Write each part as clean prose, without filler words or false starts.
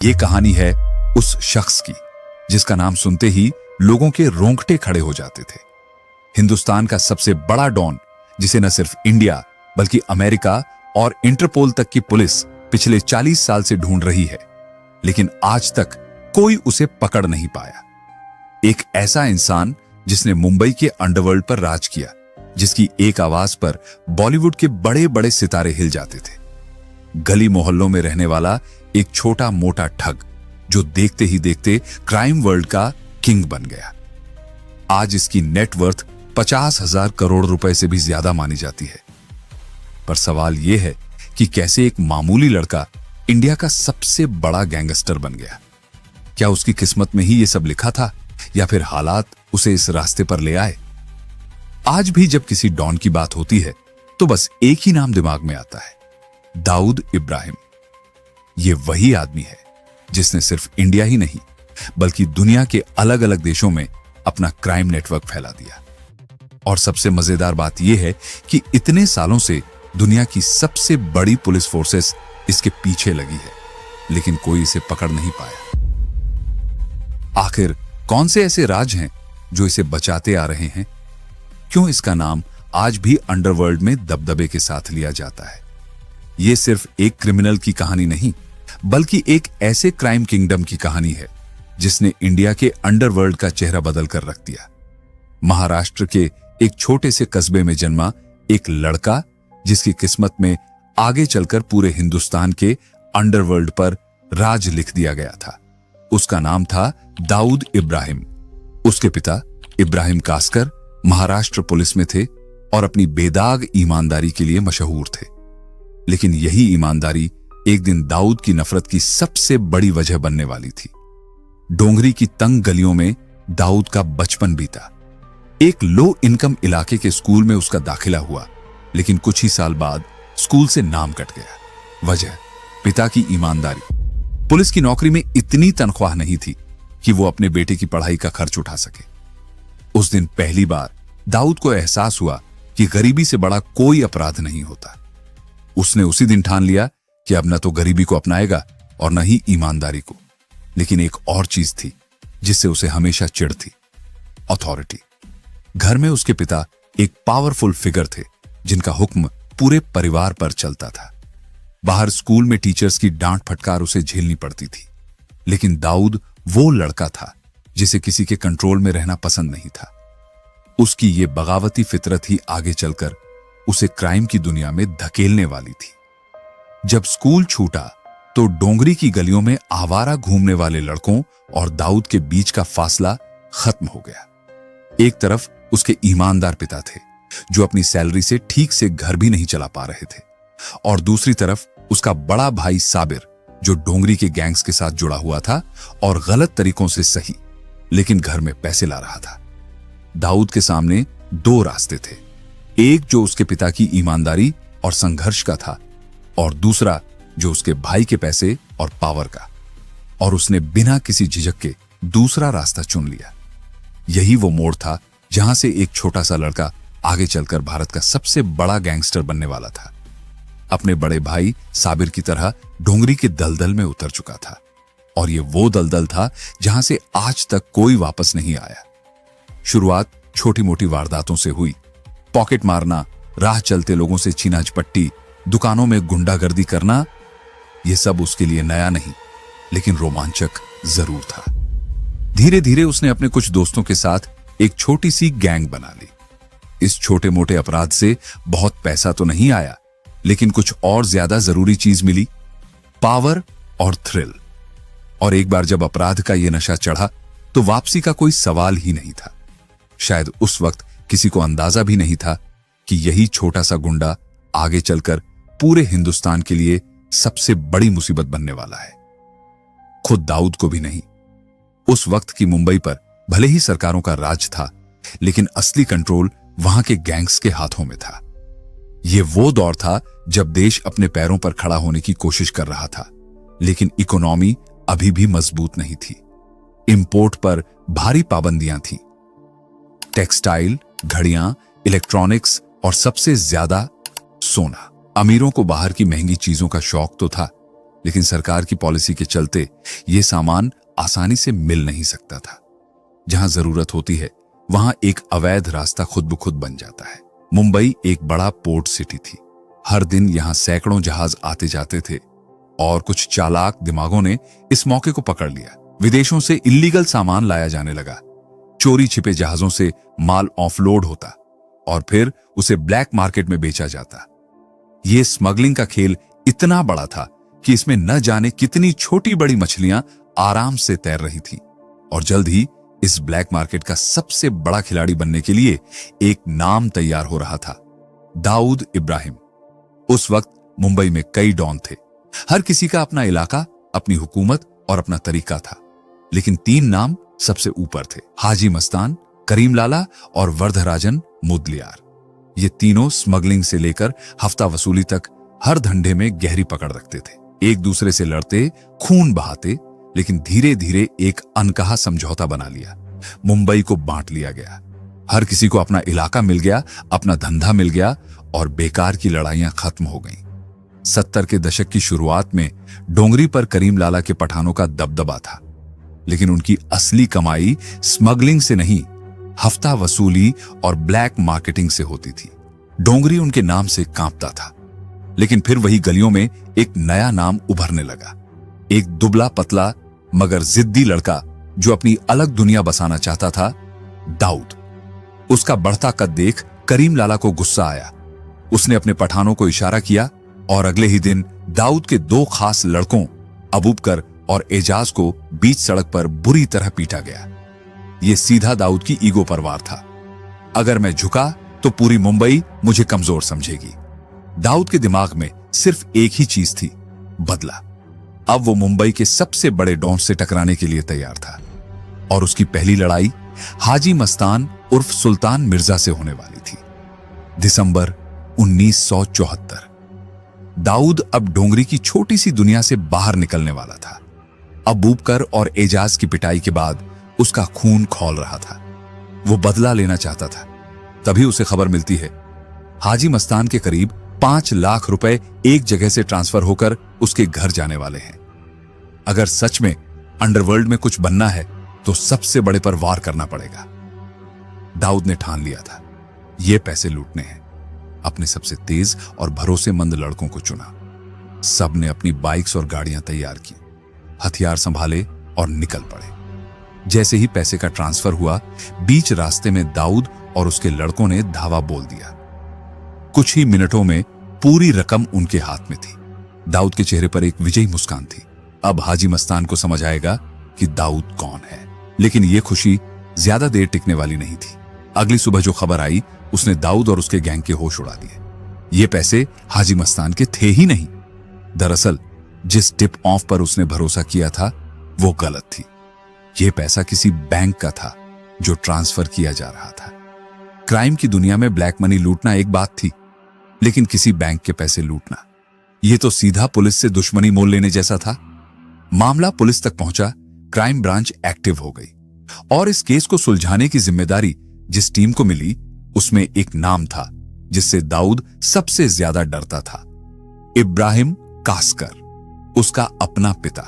ये कहानी है उस शख्स की जिसका नाम सुनते ही लोगों के रोंगटे खड़े हो जाते थे। हिंदुस्तान का सबसे बड़ा डॉन, जिसे न सिर्फ इंडिया बल्कि अमेरिका और इंटरपोल तक की पुलिस पिछले 40 साल से ढूंढ रही है, लेकिन आज तक कोई उसे पकड़ नहीं पाया। एक ऐसा इंसान जिसने मुंबई के अंडरवर्ल्ड पर राज किया, जिसकी एक आवाज पर बॉलीवुड के बड़े बड़े सितारे हिल जाते थे। गली मोहल्लों में रहने वाला एक छोटा मोटा ठग जो देखते ही देखते क्राइम वर्ल्ड का किंग बन गया। आज इसकी नेटवर्थ 50,000 करोड़ रुपए से भी ज्यादा मानी जाती है। पर सवाल यह है कि कैसे एक मामूली लड़का इंडिया का सबसे बड़ा गैंगस्टर बन गया। क्या उसकी किस्मत में ही यह सब लिखा था या फिर हालात उसे इस रास्ते पर ले आए? आज भी जब किसी डॉन की बात होती है तो बस एक ही नाम दिमाग में आता है, दाऊद इब्राहिम। ये वही आदमी है जिसने सिर्फ इंडिया ही नहीं बल्कि दुनिया के अलग अलग देशों में अपना क्राइम नेटवर्क फैला दिया। और सबसे मजेदार बात यह है कि इतने सालों से दुनिया की सबसे बड़ी पुलिस फोर्सेस इसके पीछे लगी है, लेकिन कोई इसे पकड़ नहीं पाया। आखिर कौन से ऐसे राज हैं जो इसे बचाते आ रहे हैं? क्यों इसका नाम आज भी अंडरवर्ल्ड में दबदबे के साथ लिया जाता है? यह सिर्फ एक क्रिमिनल की कहानी नहीं, बल्कि एक ऐसे क्राइम किंगडम की कहानी है जिसने इंडिया के अंडरवर्ल्ड का चेहरा बदल कर रख दिया। महाराष्ट्र के एक छोटे से कस्बे में जन्मा एक लड़का जिसकी किस्मत में आगे चलकर पूरे हिंदुस्तान के अंडरवर्ल्ड पर राज लिख दिया गया था। उसका नाम था दाऊद इब्राहिम। उसके पिता इब्राहिम कास्कर महाराष्ट्र पुलिस में थे और अपनी बेदाग ईमानदारी के लिए मशहूर थे। लेकिन यही ईमानदारी एक दिन दाऊद की नफरत की सबसे बड़ी वजह बनने वाली थी। डोंगरी की तंग गलियों में दाऊद का बचपन बीता। एक लो इनकम इलाके के स्कूल में उसका दाखिला हुआ, लेकिन कुछ ही साल बाद स्कूल से नाम कट गया। वजह पिता की ईमानदारी। पुलिस की नौकरी में इतनी तनख्वाह नहीं थी कि वो अपने बेटे की पढ़ाई का खर्च उठा सके। उस दिन पहली बार दाऊद को एहसास हुआ कि गरीबी से बड़ा कोई अपराध नहीं होता। उसने उसी दिन ठान लिया कि अब न तो गरीबी को अपनाएगा और न ही ईमानदारी को। लेकिन एक और चीज थी जिससे उसे हमेशा चिढ़ थी, अथॉरिटी। घर में उसके पिता एक पावरफुल फिगर थे जिनका हुक्म पूरे परिवार पर चलता था। बाहर स्कूल में टीचर्स की डांट फटकार उसे झेलनी पड़ती थी, लेकिन दाऊद वो लड़का था जिसे किसी के कंट्रोल में रहना पसंद नहीं था। उसकी ये बगावती फितरत ही आगे चलकर उसे क्राइम की दुनिया में धकेलने वाली थी। जब स्कूल छूटा तो डोंगरी की गलियों में आवारा घूमने वाले लड़कों और दाऊद के बीच का फासला खत्म हो गया। एक तरफ उसके ईमानदार पिता थे जो अपनी सैलरी से ठीक से घर भी नहीं चला पा रहे थे, और दूसरी तरफ उसका बड़ा भाई साबिर जो डोंगरी के गैंग्स के साथ जुड़ा हुआ था और गलत तरीकों से सही लेकिन घर में पैसे ला रहा था। दाऊद के सामने दो रास्ते थे, एक जो उसके पिता की ईमानदारी और संघर्ष का था, और दूसरा जो उसके भाई के पैसे और पावर का। और उसने बिना किसी झिझक के दूसरा रास्ता चुन लिया। यही वो मोड़ था जहां से एक छोटा सा लड़का आगे चलकर भारत का सबसे बड़ा गैंगस्टर बनने वाला था। अपने बड़े भाई साबिर की तरह डोंगरी के दलदल में उतर चुका था, और ये वो दलदल था जहां से आज तक कोई वापस नहीं आया। शुरुआत छोटी मोटी वारदातों से हुई, पॉकेट मारना, राह चलते लोगों से छीना झपट्टी, दुकानों में गुंडागर्दी करना। यह सब उसके लिए नया नहीं, लेकिन रोमांचक जरूर था। धीरे धीरे उसने अपने कुछ दोस्तों के साथ एक छोटी सी गैंग बना ली। इस छोटे मोटे अपराध से बहुत पैसा तो नहीं आया, लेकिन कुछ और ज्यादा जरूरी चीज मिली, पावर और थ्रिल। और एक बार जब अपराध का यह नशा चढ़ा तो वापसी का कोई सवाल ही नहीं था। शायद उस वक्त किसी को अंदाजा भी नहीं था कि यही छोटा सा गुंडा आगे चलकर पूरे हिंदुस्तान के लिए सबसे बड़ी मुसीबत बनने वाला है। खुद दाऊद को भी नहीं। उस वक्त की मुंबई पर भले ही सरकारों का राज था, लेकिन असली कंट्रोल वहां के गैंग्स के हाथों में था। यह वो दौर था जब देश अपने पैरों पर खड़ा होने की कोशिश कर रहा था, लेकिन इकोनॉमी अभी भी मजबूत नहीं थी। इंपोर्ट पर भारी पाबंदियां थीं। टेक्सटाइल, घड़ियां, इलेक्ट्रॉनिक्स और सबसे ज्यादा सोना। अमीरों को बाहर की महंगी चीजों का शौक तो था, लेकिन सरकार की पॉलिसी के चलते यह सामान आसानी से मिल नहीं सकता था। जहां जरूरत होती है वहां एक अवैध रास्ता खुद ब खुद बन जाता है। मुंबई एक बड़ा पोर्ट सिटी थी। हर दिन यहां सैकड़ों जहाज आते जाते थे और कुछ चालाक दिमागों ने इस मौके को पकड़ लिया। विदेशों से इल्लीगल सामान लाया जाने लगा। चोरी छिपे जहाजों से माल ऑफलोड होता और फिर उसे ब्लैक मार्केट में बेचा जाता। यह स्मगलिंग का खेल इतना बड़ा था कि इसमें न जाने कितनी छोटी बड़ी मछलियां आराम से तैर रही थी। और जल्द ही इस ब्लैक मार्केट का सबसे बड़ा खिलाड़ी बनने के लिए एक नाम तैयार हो रहा था, दाऊद इब्राहिम। उस वक्त मुंबई में कई डॉन थे। हर किसी का अपना इलाका, अपनी हुकूमत और अपना तरीका था, लेकिन 3 नाम सबसे ऊपर थे, हाजी मस्तान, करीम लाला और वर्धराजन मुदलियार। ये तीनों स्मगलिंग से लेकर हफ्ता वसूली तक हर धंधे में गहरी पकड़ रखते थे। एक दूसरे से लड़ते, खून बहाते, लेकिन धीरे धीरे एक अनकहा समझौता बना लिया। मुंबई को बांट लिया गया। हर किसी को अपना इलाका मिल गया, अपना धंधा मिल गया और बेकार की लड़ाइयां खत्म हो गईं। 70 के दशक की शुरुआत में डोंगरी पर करीम लाला के पठानों का दबदबा था, लेकिन उनकी असली कमाई स्मगलिंग से नहीं, हफ्ता वसूली और ब्लैक मार्केटिंग से होती थी। डोंगरी उनके नाम से कांपता था, लेकिन फिर वही गलियों में एक नया नाम उभरने लगा। एक दुबला पतला मगर जिद्दी लड़का जो अपनी अलग दुनिया बसाना चाहता था, दाऊद। उसका बढ़ता कद देख करीम लाला को गुस्सा आया। उसने अपने पठानों को इशारा किया और अगले ही दिन दाऊद के 2 खास लड़कों अबूबकर और एजाज को बीच सड़क पर बुरी तरह पीटा गया। यह सीधा दाऊद की ईगो पर वार था। अगर मैं झुका तो पूरी मुंबई मुझे कमजोर समझेगी। दाऊद के दिमाग में सिर्फ एक ही चीज थी, बदला। अब वो मुंबई के सबसे बड़े डॉन से टकराने के लिए तैयार था और उसकी पहली लड़ाई हाजी मस्तान उर्फ सुल्तान मिर्जा से होने वाली थी। दिसंबर 1974। दाऊद अब डोंगरी की छोटी सी दुनिया से बाहर निकलने वाला था। अबूबकर और एजाज की पिटाई के बाद उसका खून खौल रहा था। वो बदला लेना चाहता था। तभी उसे खबर मिलती है हाजी मस्तान के करीब 5 लाख रुपए एक जगह से ट्रांसफर होकर उसके घर जाने वाले हैं। अगर सच में अंडरवर्ल्ड में कुछ बनना है तो सबसे बड़े पर वार करना पड़ेगा। दाऊद ने ठान लिया था, ये पैसे लूटने हैं। अपने सबसे तेज और भरोसेमंद लड़कों को चुना। सब ने अपनी बाइक्स और गाड़ियां तैयार की, हथियार संभाले और निकल पड़े। जैसे ही पैसे का ट्रांसफर हुआ, बीच रास्ते में दाऊद और उसके लड़कों ने धावा बोल दिया। कुछ ही मिनटों में पूरी रकम उनके हाथ में थी। दाऊद के चेहरे पर एक विजयी मुस्कान थी। अब हाजी मस्तान को समझ आएगा कि दाऊद कौन है। लेकिन यह खुशी ज्यादा देर टिकने वाली नहीं थी। अगली सुबह जो खबर आई, उसने दाऊद और उसके गैंग के होश उड़ा दिए। ये पैसे हाजी मस्तान के थे ही नहीं। दरअसल जिस टिप ऑफ पर उसने भरोसा किया था वो गलत थी। यह पैसा किसी बैंक का था जो ट्रांसफर किया जा रहा था। क्राइम की दुनिया में ब्लैक मनी लूटना एक बात थी, लेकिन किसी बैंक के पैसे लूटना, यह तो सीधा पुलिस से दुश्मनी मोल लेने जैसा था। मामला पुलिस तक पहुंचा, क्राइम ब्रांच एक्टिव हो गई और इस केस को सुलझाने की जिम्मेदारी जिस टीम को मिली उसमें एक नाम था जिससे दाऊद सबसे ज्यादा डरता था, इब्राहिम कास्कर, उसका अपना पिता।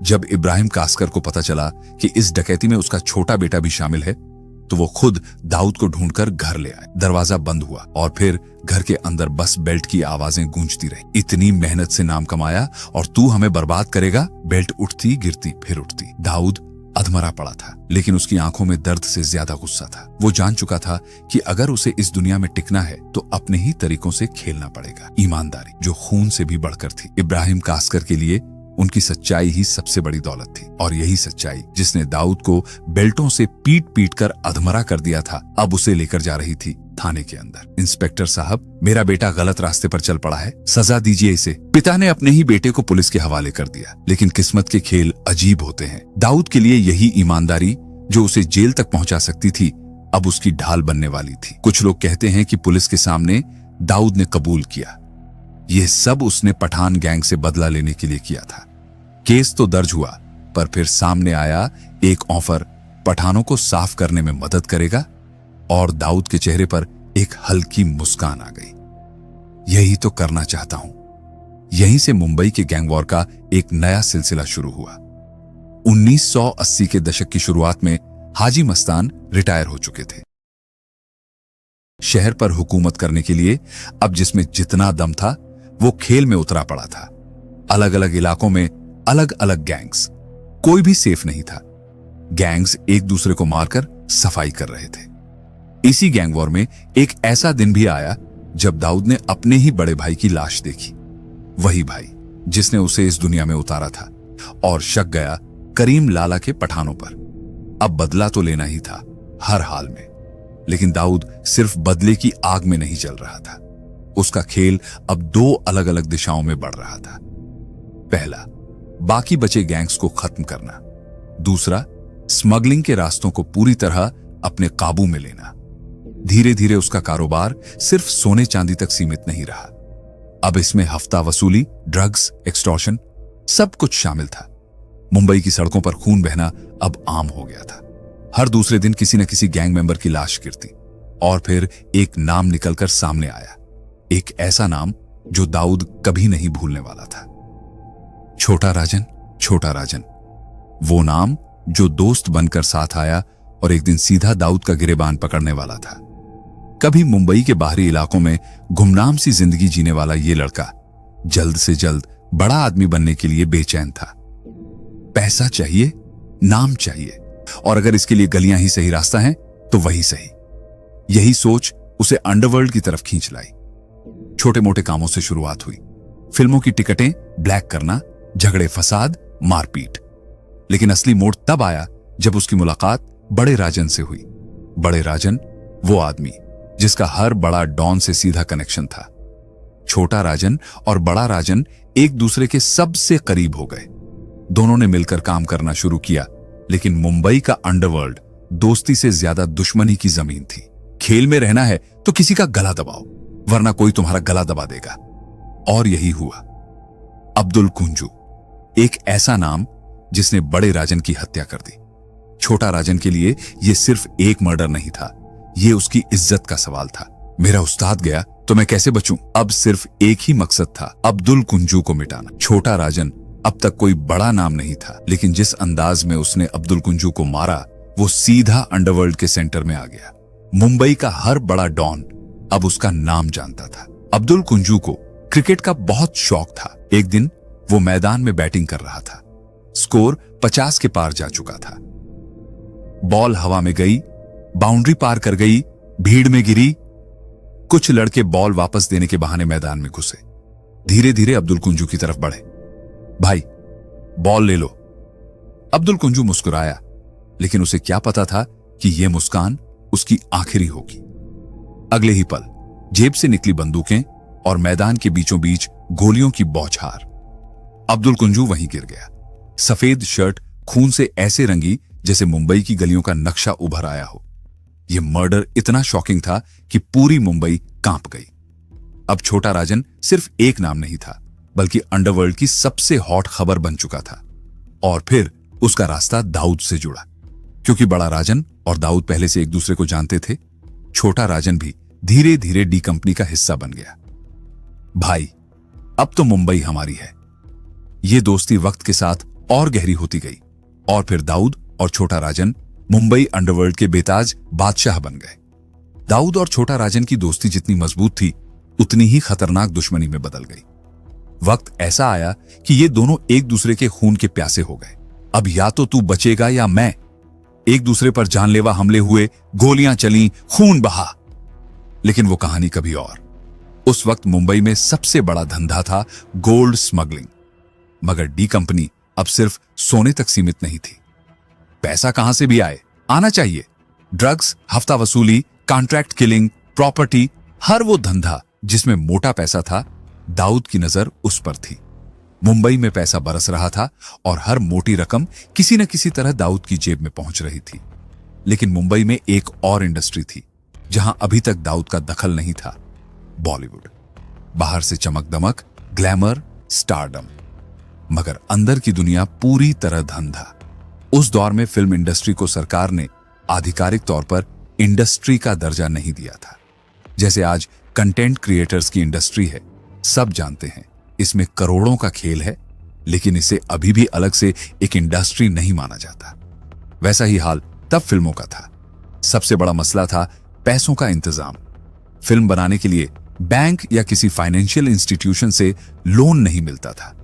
जब इब्राहिम कास्कर को पता चला कि इस डकैती में उसका छोटा बेटा भी शामिल है, तो वो खुद दाऊद को ढूंढकर घर ले आए। दरवाजा बंद हुआ और फिर घर के अंदर बस बेल्ट की आवाजें गूंजती रही। इतनी मेहनत से नाम कमाया और तू हमें बर्बाद करेगा। बेल्ट उठती गिरती फिर उठती। दाऊद अधमरा पड़ा था, लेकिन उसकी आंखों में दर्द से ज्यादा गुस्सा था। वो जान चुका था कि अगर उसे इस दुनिया में टिकना है तो अपने ही तरीकों से खेलना पड़ेगा। ईमानदारी जो खून से भी बढ़कर थी। इब्राहिम कास्कर के लिए उनकी सच्चाई ही सबसे बड़ी दौलत थी और यही सच्चाई जिसने दाऊद को बेल्टों से पीट पीट कर अधमरा कर दिया था, अब उसे लेकर जा रही थी थाने के अंदर। इंस्पेक्टर साहब, मेरा बेटा गलत रास्ते पर चल पड़ा है, सजा दीजिए इसे। पिता ने अपने ही बेटे को पुलिस के हवाले कर दिया, लेकिन किस्मत के खेल अजीब होते हैं। दाऊद के लिए यही ईमानदारी जो उसे जेल तक पहुंचा सकती थी, अब उसकी ढाल बनने वाली थी। कुछ लोग कहते हैं कि पुलिस के सामने दाऊद ने कबूल किया, यह सब उसने पठान गैंग से बदला लेने के लिए किया था। केस तो दर्ज हुआ, पर फिर सामने आया एक ऑफर पठानों को साफ करने में मदद करेगा और दाऊद के चेहरे पर एक हल्की मुस्कान आ गई। यही तो करना चाहता हूं, यहीं से मुंबई के गैंग वॉर का एक नया सिलसिला शुरू हुआ। 1980 के दशक की शुरुआत में हाजी मस्तान रिटायर हो चुके थे। शहर पर हुकूमत करने के लिए अब जिसमें जितना दम था वो खेल में उतरा पड़ा था। अलग अलग इलाकों में अलग अलग गैंग्स, कोई भी सेफ नहीं था। गैंग्स एक दूसरे को मारकर सफाई कर रहे थे। इसी गैंग वॉर में एक ऐसा दिन भी आया जब दाऊद ने अपने ही बड़े भाई की लाश देखी। वही भाई जिसने उसे इस दुनिया में उतारा था, और शक गया करीम लाला के पठानों पर। अब बदला तो लेना ही था हर हाल में। लेकिन दाऊद सिर्फ बदले की आग में नहीं जल रहा था। उसका खेल अब दो अलग अलग दिशाओं में बढ़ रहा था। पहला, बाकी बचे गैंग्स को खत्म करना। दूसरा, स्मगलिंग के रास्तों को पूरी तरह अपने काबू में लेना। धीरे धीरे उसका कारोबार सिर्फ सोने चांदी तक सीमित नहीं रहा। अब इसमें हफ्ता वसूली, ड्रग्स, एक्सटॉर्शन सब कुछ शामिल था। मुंबई की सड़कों पर खून बहना अब आम हो गया था। हर दूसरे दिन किसी न किसी गैंग मेंबर की लाश गिरती, और फिर एक नाम निकलकर सामने आया। एक ऐसा नाम जो दाऊद कभी नहीं भूलने वाला था। छोटा राजन। छोटा राजन, वो नाम जो दोस्त बनकर साथ आया और एक दिन सीधा दाऊद का गिरेबान पकड़ने वाला था। कभी मुंबई के बाहरी इलाकों में गुमनाम सी जिंदगी जीने वाला ये लड़का जल्द से जल्द बड़ा आदमी बनने के लिए बेचैन था। पैसा चाहिए, नाम चाहिए, और अगर इसके लिए गलियां ही सही रास्ता है तो वही सही। यही सोच उसे अंडरवर्ल्ड की तरफ खींच लाई। छोटे मोटे कामों से शुरुआत हुई। फिल्मों की टिकटें ब्लैक करना, झगड़े फसाद, मारपीट। लेकिन असली मोड़ तब आया जब उसकी मुलाकात बड़े राजन से हुई। बड़े राजन, वो आदमी जिसका हर बड़ा डॉन से सीधा कनेक्शन था। छोटा राजन और बड़ा राजन एक दूसरे के सबसे करीब हो गए। दोनों ने मिलकर काम करना शुरू किया। लेकिन मुंबई का अंडरवर्ल्ड दोस्ती से ज्यादा दुश्मनी की जमीन थी। खेल में रहना है तो किसी का गला दबाओ, वरना कोई तुम्हारा गला दबा देगा। और यही हुआ। अब्दुल कुंजू, एक ऐसा नाम जिसने बड़े राजन की हत्या कर दी। छोटा राजन के लिए यह सिर्फ एक मर्डर नहीं था, यह उसकी इज्जत का सवाल था। मेरा उस्ताद गया तो मैं कैसे बचूं? अब सिर्फ एक ही मकसद था, अब्दुल कुंजू को मिटाना। छोटा राजन अब तक कोई बड़ा नाम नहीं था, लेकिन जिस अंदाज में उसने अब्दुल कुंजू को मारा वो सीधा अंडरवर्ल्ड के सेंटर में आ गया। मुंबई का हर बड़ा डॉन अब उसका नाम जानता था। अब्दुल कुंजू को क्रिकेट का बहुत शौक था। एक दिन वो मैदान में बैटिंग कर रहा था। स्कोर 50 के पार जा चुका था। बॉल हवा में गई, बाउंड्री पार कर गई, भीड़ में गिरी। कुछ लड़के बॉल वापस देने के बहाने मैदान में घुसे। धीरे धीरे अब्दुल कुंजू की तरफ बढ़े। भाई, बॉल ले लो। अब्दुल कुंजू मुस्कुराया, लेकिन उसे क्या पता था कि यह मुस्कान उसकी आखिरी होगी। अगले ही पल जेब से निकली बंदूकें और मैदान के बीचों बीच गोलियों की बौछार। अब्दुल कुंजू वहीं गिर गया। सफेद शर्ट खून से ऐसे रंगी जैसे मुंबई की गलियों का नक्शा उभर आया हो। यह मर्डर इतना शॉकिंग था कि पूरी मुंबई कांप गई। अब छोटा राजन सिर्फ एक नाम नहीं था, बल्कि अंडरवर्ल्ड की सबसे हॉट खबर बन चुका था। और फिर उसका रास्ता दाऊद से जुड़ा। क्योंकि बड़ा राजन और दाऊद पहले से एक दूसरे को जानते थे, छोटा राजन भी धीरे धीरे डी कंपनी का हिस्सा बन गया। भाई, अब तो मुंबई हमारी है। यह दोस्ती वक्त के साथ और गहरी होती गई, और फिर दाऊद और छोटा राजन मुंबई अंडरवर्ल्ड के बेताज बादशाह बन गए। दाऊद और छोटा राजन की दोस्ती जितनी मजबूत थी, उतनी ही खतरनाक दुश्मनी में बदल गई। वक्त ऐसा आया कि ये दोनों एक दूसरे के खून के प्यासे हो गए। अब या तो तू बचेगा या मैं। एक दूसरे पर जानलेवा हमले हुए, गोलियां चली, खून बहा। लेकिन वो कहानी कभी और। उस वक्त मुंबई में सबसे बड़ा धंधा था गोल्ड स्मगलिंग। मगर डी कंपनी अब सिर्फ सोने तक सीमित नहीं थी। पैसा कहां से भी आए, आना चाहिए। ड्रग्स, हफ्ता वसूली, कॉन्ट्रैक्ट किलिंग, प्रॉपर्टी, हर वो धंधा जिसमें मोटा पैसा था, दाऊद की नजर उस पर थी। मुंबई में पैसा बरस रहा था और हर मोटी रकम किसी न किसी तरह दाऊद की जेब में पहुंच रही थी। लेकिन मुंबई में एक और इंडस्ट्री थी जहां अभी तक दाऊद का दखल नहीं था, बॉलीवुड। बाहर से चमक दमक, ग्लैमर, स्टारडम, मगर अंदर की दुनिया पूरी तरह धंधा। उस दौर में फिल्म इंडस्ट्री को सरकार ने आधिकारिक तौर पर इंडस्ट्री का दर्जा नहीं दिया था। जैसे आज कंटेंट क्रिएटर्स की इंडस्ट्री है, सब जानते हैं, इसमें करोड़ों का खेल है, लेकिन इसे अभी भी अलग से एक इंडस्ट्री नहीं माना जाता। वैसा ही हाल तब फिल्मों का था। सबसे बड़ा मसला था पैसों का इंतजाम। फिल्म बनाने के लिए बैंक या किसी फाइनेंशियल इंस्टीट्यूशन से लोन नहीं मिलता था,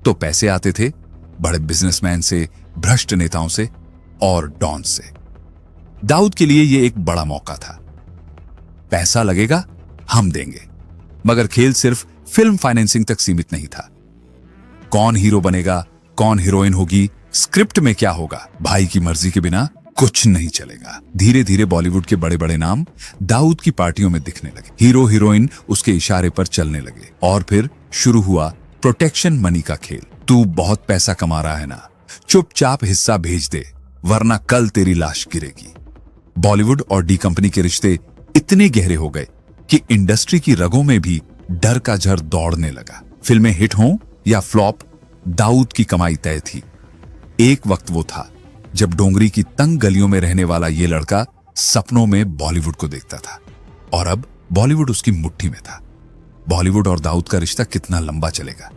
तो पैसे आते थे बड़े बिजनेसमैन से, भ्रष्ट नेताओं से और डॉन से। दाऊद के लिए यह एक बड़ा मौका था। पैसा लगेगा, हम देंगे। मगर खेल सिर्फ फिल्म फाइनेंसिंग तक सीमित नहीं था। कौन हीरो बनेगा, कौन हीरोइन होगी, स्क्रिप्ट में क्या होगा, भाई की मर्जी के बिना कुछ नहीं चलेगा। धीरे धीरे बॉलीवुड के बड़े बड़े नाम दाऊद की पार्टियों में दिखने लगे। हीरो हीरोइन उसके इशारे पर चलने लगे और फिर शुरू हुआ प्रोटेक्शन मनी का खेल। तू बहुत पैसा कमा रहा है ना, चुपचाप हिस्सा भेज दे, वरना कल तेरी लाश गिरेगी। बॉलीवुड और डी कंपनी के रिश्ते इतने गहरे हो गए कि इंडस्ट्री की रगों में भी डर का झर दौड़ने लगा। फिल्में हिट हों या फ्लॉप, दाऊद की कमाई तय थी। एक वक्त वो था जब डोंगरी की तंग गलियों में रहने वाला ये लड़का सपनों में बॉलीवुड को देखता था, और अब बॉलीवुड उसकी मुट्ठी में था। बॉलीवुड और दाऊद का रिश्ता कितना लंबा चलेगा,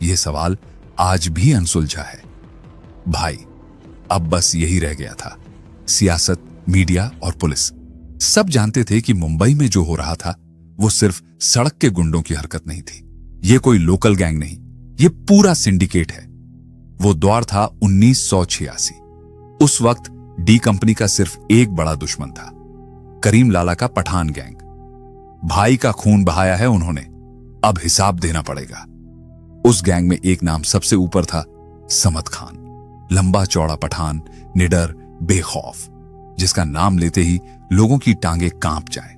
यह सवाल आज भी अनसुलझा है। भाई, अब बस यही रह गया था। सियासत, मीडिया और पुलिस सब जानते थे कि मुंबई में जो हो रहा था वो सिर्फ सड़क के गुंडों की हरकत नहीं थी। ये कोई लोकल गैंग नहीं, ये पूरा सिंडिकेट है। वो दौर था 1986। उस वक्त डी कंपनी का सिर्फ एक बड़ा दुश्मन था, करीम लाला का पठान गैंग। भाई का खून बहाया है उन्होंने, अब हिसाब देना पड़ेगा। उस गैंग में एक नाम सबसे ऊपर था, समद खान। लंबा चौड़ा पठान, निडर, बेखौफ, जिसका नाम लेते ही लोगों की टांगे कांप जाए।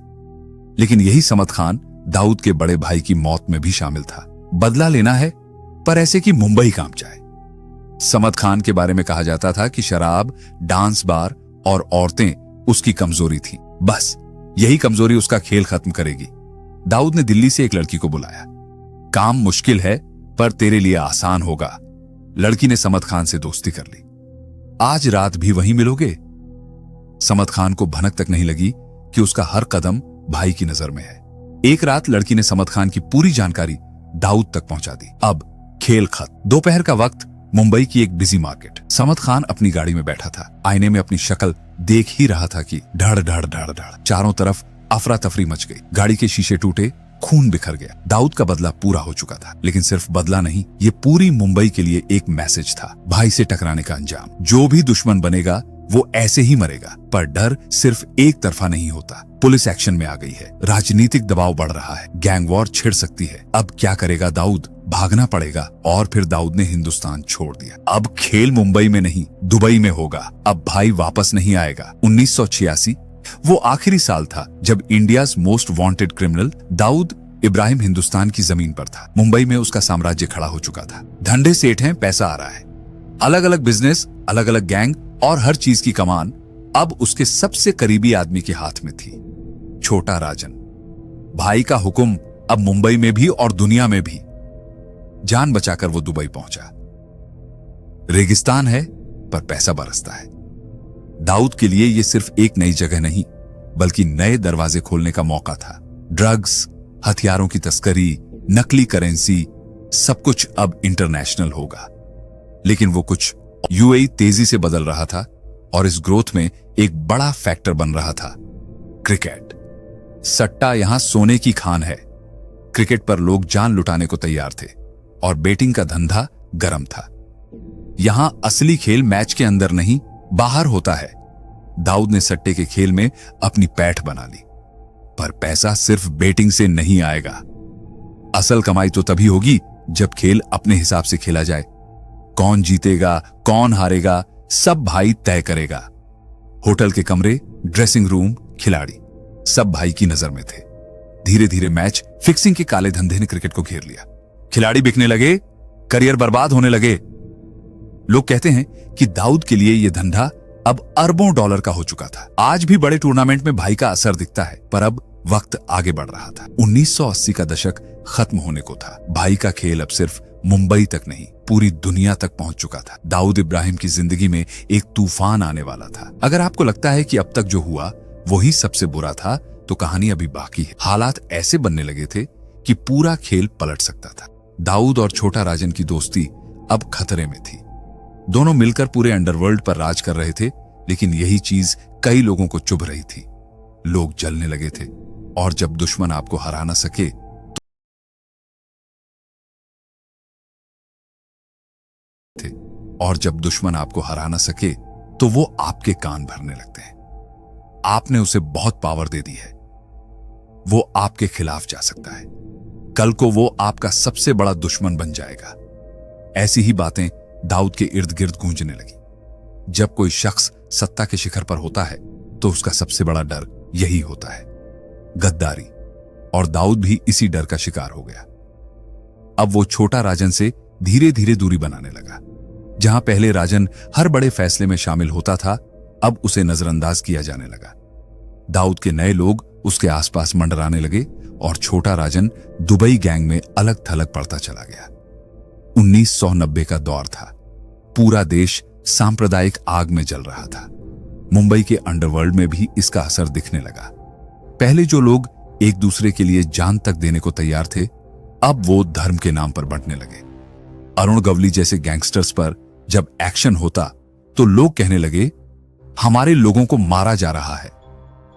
लेकिन यही समद खान दाऊद के बड़े भाई की मौत में भी शामिल था। बदला लेना है, पर ऐसे कि मुंबई कांप जाए। समद खान के बारे में कहा जाता था कि शराब, डांस बार और औरतें उसकी कमजोरी थी। बस यही कमजोरी उसका खेल खत्म करेगी। दाऊद ने दिल्ली से एक लड़की को बुलाया। काम मुश्किल है, पर तेरे लिए आसान होगा। लड़की ने समद खान से दोस्ती कर ली। आज रात भी वहीं मिलोगे? समद खान को भनक तक नहीं लगी कि उसका हर कदम भाई की नजर में है। एक रात लड़की ने समद खान की पूरी जानकारी दाऊद तक पहुंचा दी। अब खेल खत्म। दोपहर का वक्त, मुंबई की एक बिजी मार्केट। समद खान अपनी गाड़ी में बैठा था। आईने में अपनी शक्ल देख ही रहा था कि ढड़ ढड़ ढड़ ढड़ चारों तरफ अफरा तफरी मच गई। गाड़ी के शीशे टूटे, खून बिखर गया। दाऊद का बदला पूरा हो चुका था, लेकिन सिर्फ बदला नहीं, ये पूरी मुंबई के लिए एक मैसेज था। भाई से टकराने का अंजाम। जो भी दुश्मन बनेगा वो ऐसे ही मरेगा। पर डर सिर्फ एक तरफा नहीं होता। पुलिस एक्शन में आ गई है, राजनीतिक दबाव बढ़ रहा है, गैंग वॉर छिड़ सकती है। अब क्या करेगा दाऊद? भागना पड़ेगा। और फिर दाऊद ने हिंदुस्तान छोड़ दिया। अब खेल मुंबई में नहीं, दुबई में होगा। अब भाई वापस नहीं आएगा। 1986 वो आखिरी साल था जब India's most wanted criminal Dawood Ibrahim Hindustan की जमीन पर था। मुंबई में उसका साम्राज्य खड़ा हो चुका था। धंधे सेठ हैं, पैसा आ रहा है। अलग अलग बिजनेस, अलग अलग गैंग और हर चीज की कमान अब उसके सबसे करीबी आदमी के हाथ में थी, छोटा राजन। भाई का हुक्म अब मुंबई में भी और दुनिया में भी। जान बचाकर वो दुबई पहुंचा। रेगिस्तान है, पर पैसा बरसता है। दाऊद के लिए यह सिर्फ एक नई जगह नहीं, बल्कि नए दरवाजे खोलने का मौका था। ड्रग्स, हथियारों की तस्करी, नकली करेंसी, सब कुछ अब इंटरनेशनल होगा। लेकिन वो कुछ यूएई तेजी से बदल रहा था, और इस ग्रोथ में एक बड़ा फैक्टर बन रहा था, क्रिकेट। सट्टा यहां सोने की खान है। क्रिकेट पर लोग जान लुटाने को तैयार थे, और बेटिंग का धंधा गर्म था। यहां असली खेल मैच के अंदर नहीं, बाहर होता है। दाऊद ने सट्टे के खेल में अपनी पैठ बना ली। पर पैसा सिर्फ बेटिंग से नहीं आएगा। असल कमाई तो तभी होगी जब खेल अपने हिसाब से खेला जाए। कौन जीतेगा, कौन हारेगा, सब भाई तय करेगा। होटल के कमरे, ड्रेसिंग रूम, खिलाड़ी, सब भाई की नजर में थे। धीरे धीरे मैच फिक्सिंग के काले धंधे ने क्रिकेट को घेर लिया। खिलाड़ी बिकने लगे, करियर बर्बाद होने लगे। लोग कहते हैं कि दाऊद के लिए यह धंधा अब अरबों डॉलर का हो चुका था। आज भी बड़े टूर्नामेंट में भाई का असर दिखता है, पर अब वक्त आगे बढ़ रहा था। 1980 का दशक खत्म होने को था। भाई का खेल अब सिर्फ मुंबई तक नहीं, पूरी दुनिया तक पहुंच चुका था। दाऊद इब्राहिम की जिंदगी में एक तूफान आने वाला था। अगर आपको लगता है कि अब तक जो हुआ वही सबसे बुरा था, तो कहानी अभी बाकी है। हालात ऐसे बनने लगे थे कि पूरा खेल पलट सकता था। दाऊद और छोटा राजन की दोस्ती अब खतरे में थी। दोनों मिलकर पूरे अंडरवर्ल्ड पर राज कर रहे थे, लेकिन यही चीज कई लोगों को चुभ रही थी। लोग जलने लगे थे, और जब दुश्मन आपको हरा न सके तो वो आपके कान भरने लगते हैं। आपने उसे बहुत पावर दे दी है, वो आपके खिलाफ जा सकता है। कल को वो आपका सबसे बड़ा दुश्मन बन जाएगा। ऐसी ही बातें दाऊद के इर्द गिर्द गूंजने लगी। जब कोई शख्स सत्ता के शिखर पर होता है तो उसका सबसे बड़ा डर यही होता है, गद्दारी। और दाऊद भी इसी डर का शिकार हो गया। अब वो छोटा राजन से धीरे धीरे दूरी बनाने लगा। जहां पहले राजन हर बड़े फैसले में शामिल होता था, अब उसे नजरअंदाज किया जाने लगा। दाऊद के नए लोग उसके आसपास मंडराने लगे और छोटा राजन दुबई गैंग में अलग थलग पड़ता चला गया। 1990 का दौर था। पूरा देश सांप्रदायिक आग में जल रहा था। मुंबई के अंडरवर्ल्ड में भी इसका असर दिखने लगा। पहले जो लोग एक दूसरे के लिए जान तक देने को तैयार थे, अब वो धर्म के नाम पर बंटने लगे। अरुण गवली जैसे गैंगस्टर्स पर जब एक्शन होता तो लोग कहने लगे, हमारे लोगों को मारा जा रहा है।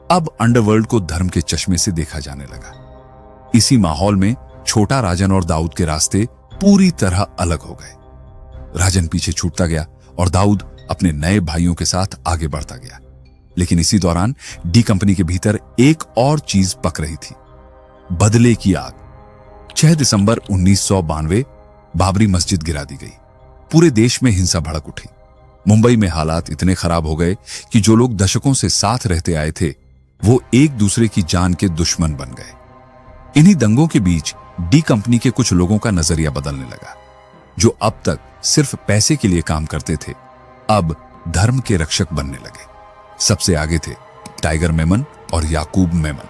अब अंडरवर्ल्ड को धर्म के चश्मे से देखा जाने लगा। इसी माहौल में छोटा राजन और दाऊद के रास्ते पूरी तरह अलग हो गए। राजन पीछे छूटता गया और दाऊद अपने नए भाइयों के साथ आगे बढ़ता गया। लेकिन इसी दौरान डी कंपनी के भीतर एक और चीज पक रही थी, बदले की आग। 6 दिसंबर 1992 बाबरी मस्जिद गिरा दी गई। पूरे देश में हिंसा भड़क उठी। मुंबई में हालात इतने खराब हो गए कि जो लोग दशकों से साथ रहते आए थे, वो एक दूसरे की जान के दुश्मन बन गए। इन्हीं दंगों के बीच डी कंपनी के कुछ लोगों का नजरिया बदलने लगा। जो अब तक सिर्फ पैसे के लिए काम करते थे, अब धर्म के रक्षक बनने लगे। सबसे आगे थे टाइगर मेमन और याकूब मेमन,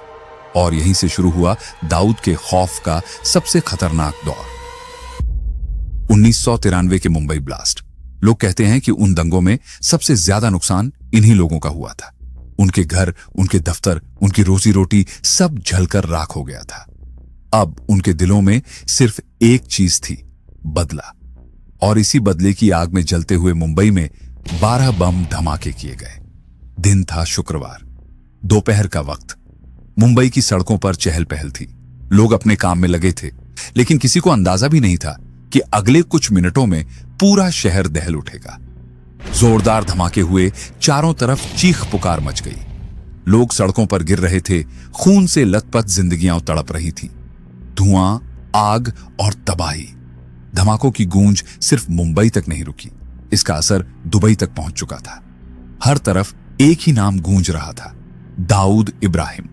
और यहीं से शुरू हुआ दाऊद के खौफ का सबसे खतरनाक दौर। 1993 के मुंबई ब्लास्ट। लोग कहते हैं कि उन दंगों में सबसे ज्यादा नुकसान इन्हीं लोगों का हुआ था। उनके घर, उनके दफ्तर, उनकी रोजी रोटी सब जलकर राख हो गया था। अब उनके दिलों में सिर्फ एक चीज थी, बदला। और इसी बदले की आग में जलते हुए मुंबई में 12 बम धमाके किए गए। दिन था शुक्रवार, दोपहर का वक्त। मुंबई की सड़कों पर चहल पहल थी। लोग अपने काम में लगे थे, लेकिन किसी को अंदाजा भी नहीं था कि अगले कुछ मिनटों में पूरा शहर दहल उठेगा। जोरदार धमाके हुए, चारों तरफ चीख पुकार मच गई। लोग सड़कों पर गिर रहे थे, खून से लथपथ जिंदगियां तड़प रही थी। धुआं, आग और तबाही। धमाकों की गूंज सिर्फ मुंबई तक नहीं रुकी, इसका असर दुबई तक पहुंच चुका था। हर तरफ एक ही नाम गूंज रहा था, दाऊद इब्राहिम।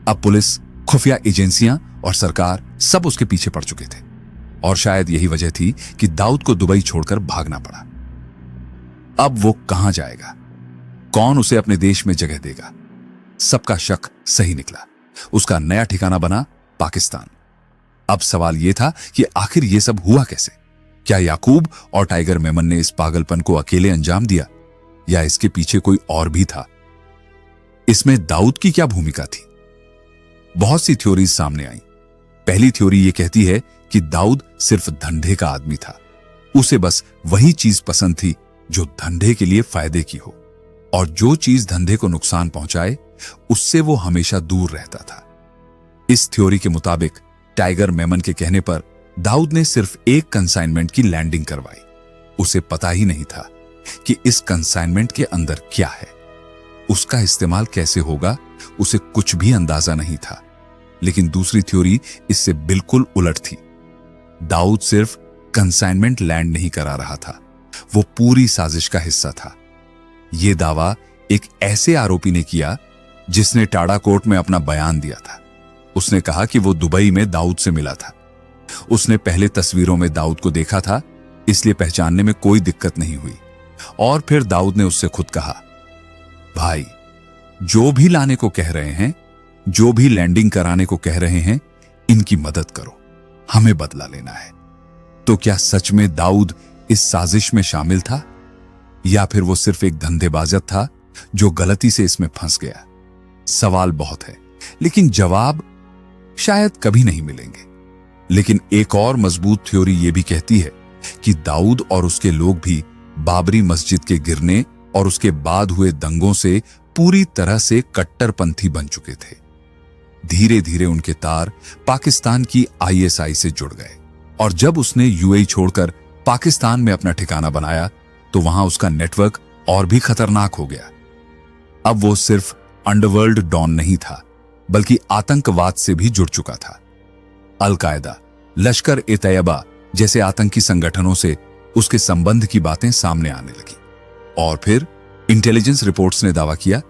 अब पुलिस, खुफिया एजेंसियां और सरकार सब उसके पीछे पड़ चुके थे, और शायद यही वजह थी कि दाऊद को दुबई छोड़कर भागना पड़ा। अब वो कहां जाएगा? कौन उसे अपने देश में जगह देगा? सबका शक सही निकला। उसका नया ठिकाना बना पाकिस्तान। अब सवाल यह था कि आखिर यह सब हुआ कैसे? क्या याकूब और टाइगर मेमन ने इस पागलपन को अकेले अंजाम दिया, या इसके पीछे कोई और भी था? इसमें दाऊद की क्या भूमिका थी? बहुत सी थ्योरीज सामने आई। पहली थ्योरी यह कहती है कि दाऊद सिर्फ धंधे का आदमी था। उसे बस वही चीज पसंद थी जो धंधे के लिए फायदे की हो, और जो चीज धंधे को नुकसान पहुंचाए उससे वो हमेशा दूर रहता था। इस थ्योरी के मुताबिक टाइगर मेमन के कहने पर दाऊद ने सिर्फ एक कंसाइनमेंट की लैंडिंग करवाई। उसे पता ही नहीं था कि इस कंसाइनमेंट के अंदर क्या है, उसका इस्तेमाल कैसे होगा, उसे कुछ भी अंदाजा नहीं था। लेकिन दूसरी थ्योरी इससे बिल्कुल उलट थी। दाऊद सिर्फ कंसाइनमेंट लैंड नहीं करा रहा था, वो पूरी साजिश का हिस्सा था। यह दावा एक ऐसे आरोपी ने किया जिसने टाडा कोर्ट में अपना बयान दिया था। उसने कहा कि वो दुबई में दाऊद से मिला था। उसने पहले तस्वीरों में दाऊद को देखा था, इसलिए पहचानने में कोई दिक्कत नहीं हुई। और फिर दाऊद ने उससे खुद कहा, भाई, जो भी लाने को कह रहे हैं, जो भी लैंडिंग कराने को कह रहे हैं, इनकी मदद करो, हमें बदला लेना है। तो क्या सच में दाऊद इस साजिश में शामिल था, या फिर वो सिर्फ एक धंधेबाजत था जो गलती से इसमें फंस गया? सवाल बहुत है, लेकिन जवाब शायद कभी नहीं मिलेंगे। लेकिन एक और मजबूत थ्योरी यह भी कहती है कि दाऊद और उसके लोग भी बाबरी मस्जिद के गिरने और उसके बाद हुए दंगों से पूरी तरह से कट्टरपंथी बन चुके थे। धीरे धीरे उनके तार पाकिस्तान की आईएसआई से जुड़ गए और जब उसने यूएई छोड़कर पाकिस्तान में अपना ठिकाना बनाया तो वहां उसका नेटवर्क और भी खतरनाक हो गया। अब वो सिर्फ अंडरवर्ल्ड डॉन नहीं था, बल्कि आतंकवाद से भी जुड़ चुका था। अल-कायदा, लश्कर ए तैयबा जैसे आतंकी संगठनों से उसके संबंध की बातें सामने आने लगी और फिर इंटेलिजेंस रिपोर्ट्स ने दावा किया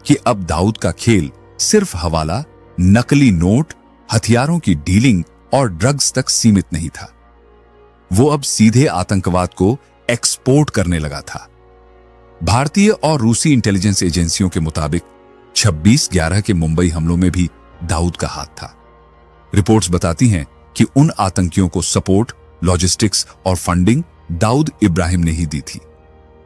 कि अब दाऊद का खेल सिर्फ हवाला, नकली नोट, हथियारों की डीलिंग और ड्रग्स तक सीमित नहीं था। वो अब सीधे आतंकवाद को एक्सपोर्ट करने लगा था। भारतीय और रूसी इंटेलिजेंस एजेंसियों के मुताबिक 26/11 के मुंबई हमलों में भी दाऊद का हाथ था। रिपोर्ट्स बताती हैं कि उन आतंकियों को सपोर्ट, लॉजिस्टिक्स और फंडिंग दाऊद इब्राहिम ने ही दी थी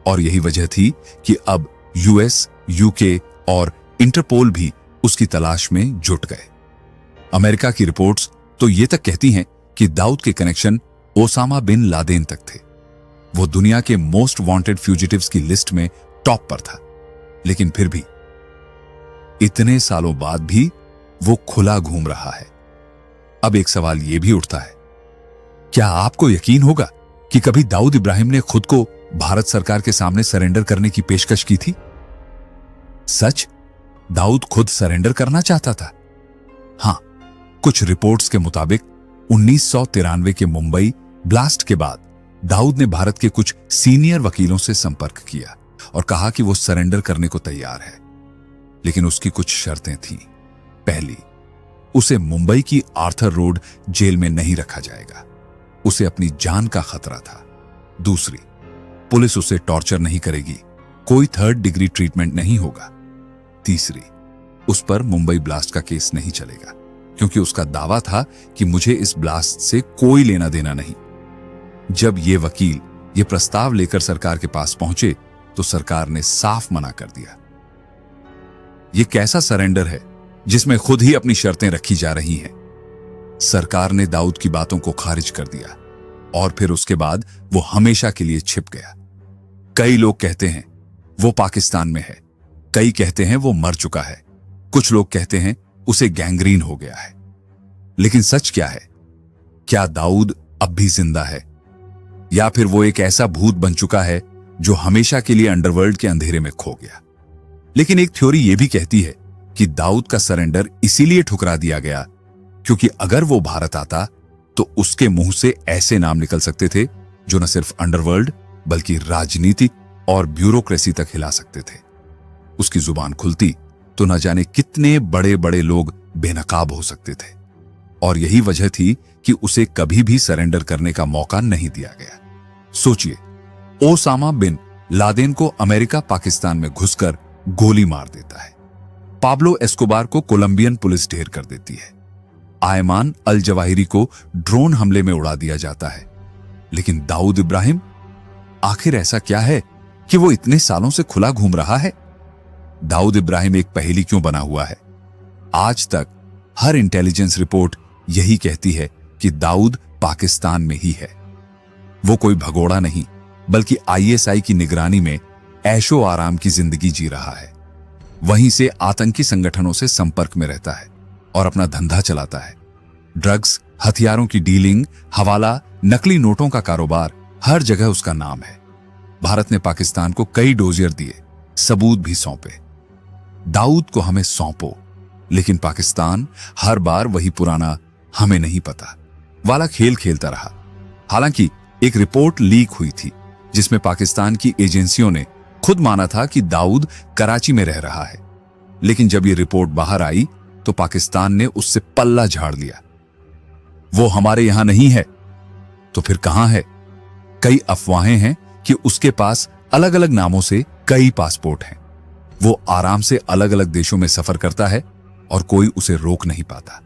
और यही वजह थी कि अब यूएस, यूके और इंटरपोल भी उसकी तलाश में जुट गए। अमेरिका की रिपोर्ट्स तो ये तक कहती हैं कि दाऊद के कनेक्शन ओसामा बिन लादेन तक थे। वो दुनिया के मोस्ट वांटेड फ्यूजिटिव्स की लिस्ट में टॉप पर था। लेकिन फिर भी इतने सालों बाद भी वो खुला घूम रहा है। अब एक सवाल यह भी उठता है, क्या आपको यकीन होगा कि कभी दाऊद इब्राहिम ने खुद को भारत सरकार के सामने सरेंडर करने की पेशकश की थी? सच, दाऊद खुद सरेंडर करना चाहता था। हां, कुछ रिपोर्ट्स के मुताबिक 1993 के मुंबई ब्लास्ट के बाद दाऊद ने भारत के कुछ सीनियर वकीलों से संपर्क किया और कहा कि वो सरेंडर करने को तैयार है, लेकिन उसकी कुछ शर्तें थीं। पहली, उसे मुंबई की आर्थर रोड जेल में नहीं रखा जाएगा, उसे अपनी जान का खतरा था। दूसरी, पुलिस उसे टॉर्चर नहीं करेगी, कोई 3rd डिग्री ट्रीटमेंट नहीं होगा। तीसरी, उस पर मुंबई ब्लास्ट का केस नहीं चलेगा क्योंकि उसका दावा था कि मुझे इस ब्लास्ट से कोई लेना देना नहीं। जब ये वकील ये प्रस्ताव लेकर सरकार के पास पहुंचे तो सरकार ने साफ मना कर दिया। ये कैसा सरेंडर है जिसमें खुद ही अपनी शर्तें रखी जा रही हैं? सरकार ने दाऊद की बातों को खारिज कर दिया और फिर उसके बाद वो हमेशा के लिए छिप गया। कई लोग कहते हैं वो पाकिस्तान में है, कई कहते हैं वो मर चुका है, कुछ लोग कहते हैं उसे गैंग्रीन हो गया है। लेकिन सच क्या है? क्या दाऊद अब भी जिंदा है या फिर वो एक ऐसा भूत बन चुका है जो हमेशा के लिए अंडरवर्ल्ड के अंधेरे में खो गया? लेकिन एक थ्योरी यह भी कहती है कि दाऊद का सरेंडर इसीलिए ठुकरा दिया गया क्योंकि अगर वो भारत आता तो उसके मुंह से ऐसे नाम निकल सकते थे जो न सिर्फ अंडरवर्ल्ड बल्कि राजनीति और ब्यूरोक्रेसी तक हिला सकते थे। उसकी जुबान खुलती तो न जाने कितने बड़े बड़े लोग बेनकाब हो सकते थे और यही वजह थी कि उसे कभी भी सरेंडर करने का मौका नहीं दिया गया। सोचिए, ओसामा बिन लादेन को अमेरिका पाकिस्तान में घुसकर गोली मार देता है। पाब्लो एस्कोबार को कोलंबियन पुलिस ढेर कर देती है। आयमान अल जवाहिरी को ड्रोन हमले में उड़ा दिया जाता है। लेकिन दाऊद इब्राहिम, आखिर ऐसा क्या है कि वो इतने सालों से खुला घूम रहा है? दाऊद इब्राहिम एक पहेली क्यों बना हुआ है? आज तक हर इंटेलिजेंस रिपोर्ट यही कहती है कि दाऊद पाकिस्तान में ही है। वो कोई भगोड़ा नहीं बल्कि आईएसआई की निगरानी में ऐशो आराम की जिंदगी जी रहा है। वहीं से आतंकी संगठनों से संपर्क में रहता है और अपना धंधा चलाता है। ड्रग्स, हथियारों की डीलिंग, हवाला, नकली नोटों का कारोबार, हर जगह उसका नाम है। भारत ने पाकिस्तान को कई डोजियर दिए, सबूत भी सौंपे। दाऊद को हमें सौंपो, लेकिन पाकिस्तान हर बार वही पुराना हमें नहीं पता वाला खेल खेलता रहा। हालांकि एक रिपोर्ट लीक हुई थी जिसमें पाकिस्तान की एजेंसियों ने खुद माना था कि दाऊद कराची में रह रहा है, लेकिन जब यह रिपोर्ट बाहर आई तो पाकिस्तान ने उससे पल्ला झाड़ लिया। वो हमारे यहां नहीं है तो फिर कहां है? कई अफवाहें हैं कि उसके पास अलग अलग नामों से कई पासपोर्ट हैं। वो आराम से अलग अलग देशों में सफर करता है और कोई उसे रोक नहीं पाता।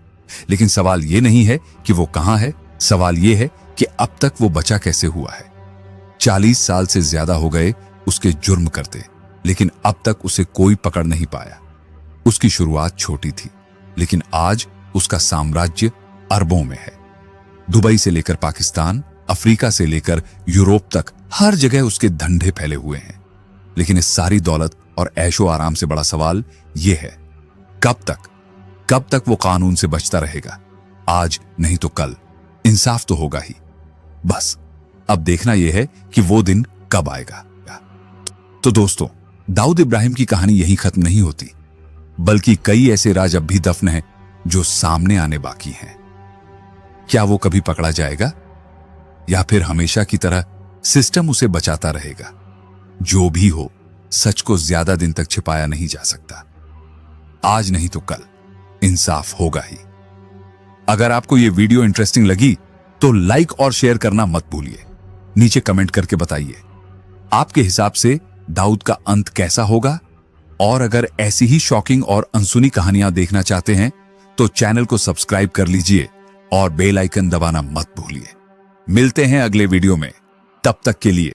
लेकिन सवाल यह नहीं है कि वो कहां है, सवाल यह है कि अब तक वो बचा कैसे हुआ है। 40 साल से ज्यादा हो गए उसके जुर्म करते, लेकिन अब तक उसे कोई पकड़ नहीं पाया। उसकी शुरुआत छोटी थी, लेकिन आज उसका साम्राज्य अरबों में है। दुबई से लेकर पाकिस्तान, अफ्रीका से लेकर यूरोप तक हर जगह उसके धंधे फैले हुए हैं। लेकिन इस सारी दौलत और ऐशो आराम से बड़ा सवाल यह है, कब तक वो कानून से बचता रहेगा? आज नहीं तो कल इंसाफ तो होगा ही। बस अब देखना यह है कि वो दिन कब आएगा। तो दोस्तों, दाऊद इब्राहिम की कहानी यहीं खत्म नहीं होती, बल्कि कई ऐसे राज अब भी दफन हैं जो सामने आने बाकी हैं। क्या वो कभी पकड़ा जाएगा, या फिर हमेशा की तरह सिस्टम उसे बचाता रहेगा? जो भी हो, सच को ज्यादा दिन तक छिपाया नहीं जा सकता। आज नहीं तो कल इंसाफ होगा ही। अगर आपको यह वीडियो इंटरेस्टिंग लगी तो लाइक और शेयर करना मत भूलिए। नीचे कमेंट करके बताइए आपके हिसाब से दाऊद का अंत कैसा होगा। और अगर ऐसी ही शॉकिंग और अनसुनी कहानियां देखना चाहते हैं तो चैनल को सब्सक्राइब कर लीजिए और बेल आइकन दबाना मत भूलिए। मिलते हैं अगले वीडियो में, तब तक के लिए